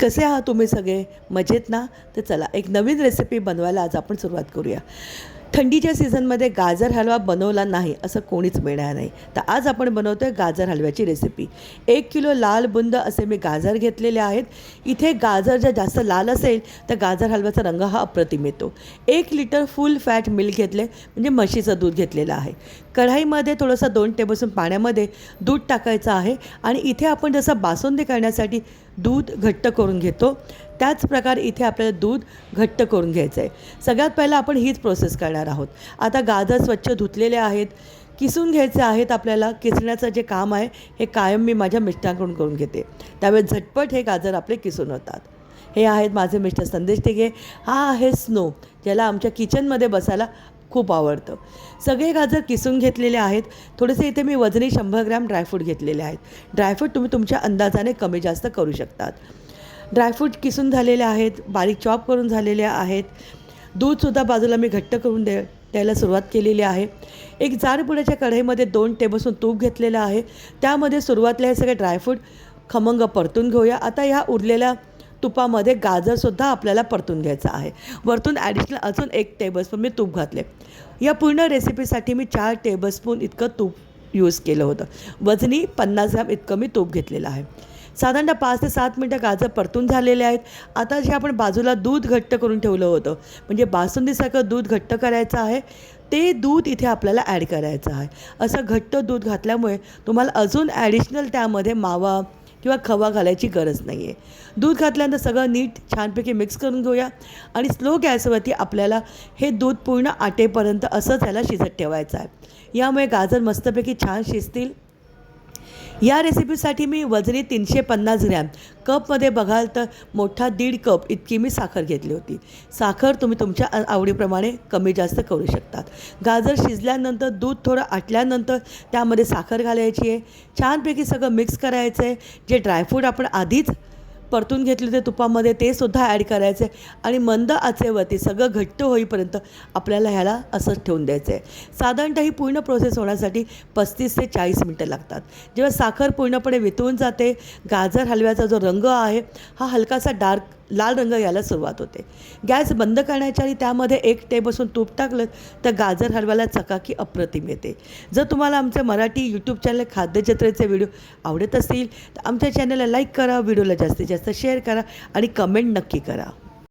कसे आहात तुम्ही सगळे? मजेत ना? तर चला एक नवीन रेसिपी बनवायला आज आपण सुरुवात करूया. थंडीच्या सीझनमध्ये गाजर हलवा बनवला नाही असं कोणीच मिळणार नाही. तर आज आपण बनवतो आहे गाजर हलव्याची रेसिपी. 1 किलो लाल बुंद असे मी गाजर घेतलेले आहेत. इथे गाजर जर जास्त लाल असेल तर गाजर हलव्याचा रंग हा अप्रतिम येतो. 1 लिटर फुल फॅट मिल्क घेतले म्हणजे म्हशीचं दूध घेतलेलं आहे. कढाईमध्ये थोडंसं 2 टेबलस्पून पाण्यामध्ये दूध टाकायचं आहे आणि इथे आपण जसं बासुंदी करण्यासाठी दूध घट्ट करून घेतो त्याच प्रकारे इथे आपल्याला दूध घट्ट करून घ्यायचं आहे. सगळ्यात पहिला आपण हीच प्रोसेस करणार आहोत. आता गाजर स्वच्छ धुतलेले आहेत, किसून घ्यायचे आहेत. आपल्याला किसण्याचं जे काम आहे हे कायम मी माझ्या मिस्टरांकडून करून घेते. त्यावेळेस झटपट हे गाजर आपले किसून होतात. हे आहेत माझे मिस्टर संदेश टिके. हा आहे स्नो, ज्याला आमच्या किचनमध्ये बसायला खूप आवडतं. सगळे गाजर किसून घेतलेले आहेत. थोडेसे इथे मी वजनी 100 ग्रॅम ड्रायफ्रूट घेतलेले आहेत. ड्रायफ्रूट तुम्ही तुमच्या अंदाजाने कमी जास्त करू शकतात. ड्रायफ्रूट किसून झालेले आहेत, बारीक चॉप करून झालेले आहेत. दूधसुद्धा बाजूला मी घट्ट करून द्यायला सुरुवात केलेली आहे. एक जाडबुडाच्या कढईमध्ये 2 टेबलस्पून तूप घेतलेलं आहे. त्यामध्ये सुरुवातीला हे सगळे ड्रायफ्रूट खमंग परतून घेऊया. आता ह्या उरलेल्या तुपामध्ये गाजरसुद्धा आपल्याला परतून घ्यायचं आहे. वरतून ॲडिशनल अजून 1 टेबलस्पून मी तूप घातले. या पूर्ण रेसिपीसाठी मी 4 टेबलस्पून इतकं तूप यूज केलं होतं. वजनी 50 ग्रॅम इतकं मी तूप घेतलेलं आहे. साधारणतः 5 ते 7 मिनटं गाजर परतून झालेले आहेत. आता जे आपण बाजूला दूध घट्ट करून ठेवलं होतं, म्हणजे बासुंदीसारखं दूध घट्ट करायचं आहे, ते दूध इथे आपल्याला ॲड करायचं आहे. असं घट्ट दूध घातल्यामुळे तुम्हाला अजून ॲडिशनल त्यामध्ये मावा किंवा खवा घालायची गरज नाही आहे. दूध घातल्यानंतर सगळं नीट छानपैकी मिक्स करून घेऊया आणि स्लो गॅसवरती आपल्याला हे दूध पूर्ण आटेपर्यंत असंच याला शिजत ठेवायचं आहे. यामुळे गाजर मस्तपैकी छान शिजतील. या रेसिपीसाठी मी वजनी 350 ग्रॅम, कपमध्ये बघाल तर मोठा 1.5 कप इतकी मी साखर घेतली होती. साखर तुम्ही तुमच्या आवडीप्रमाणे कमी जास्त करू शकतात. गाजर शिजल्यानंतर दूध थोडं आटल्यानंतर त्यामध्ये साखर घालायची आहे. छानपैकी सगळं मिक्स करायचं आहे. जे ड्रायफ्रूट आपण आधीच परतून घेतले होते तुपामध्ये ते सुद्धा ॲड करायचे आणि मंद आचेवरती सगळं घट्ट होईपर्यंत आपल्याला ह्याला असंच ठेवून द्यायचं आहे. साधारणतः ही पूर्ण प्रोसेस होण्यासाठी 35 ते 40 मिनटं लागतात. जेव्हा साखर पूर्णपणे वितळून जाते, गाजर हलव्याचा जो रंग आहे हा हलकासा डार्क लाल रंग यायला सुरुवात होते. गॅस बंद करण्याच्या आणि त्यामध्ये 1 टेबलस्पून तूप टाकलं तर गाजर हलव्याला चकाकी अप्रतिम येते. जर तुम्हाला आमचं मराठी यूट्यूब चॅनल खाद्यजत्रेचे व्हिडिओ आवडत असतील तर आमच्या चॅनलला लाईक करा, व्हिडिओला जास्तीत जास्त शेअर करा आणि कमेंट नक्की करा.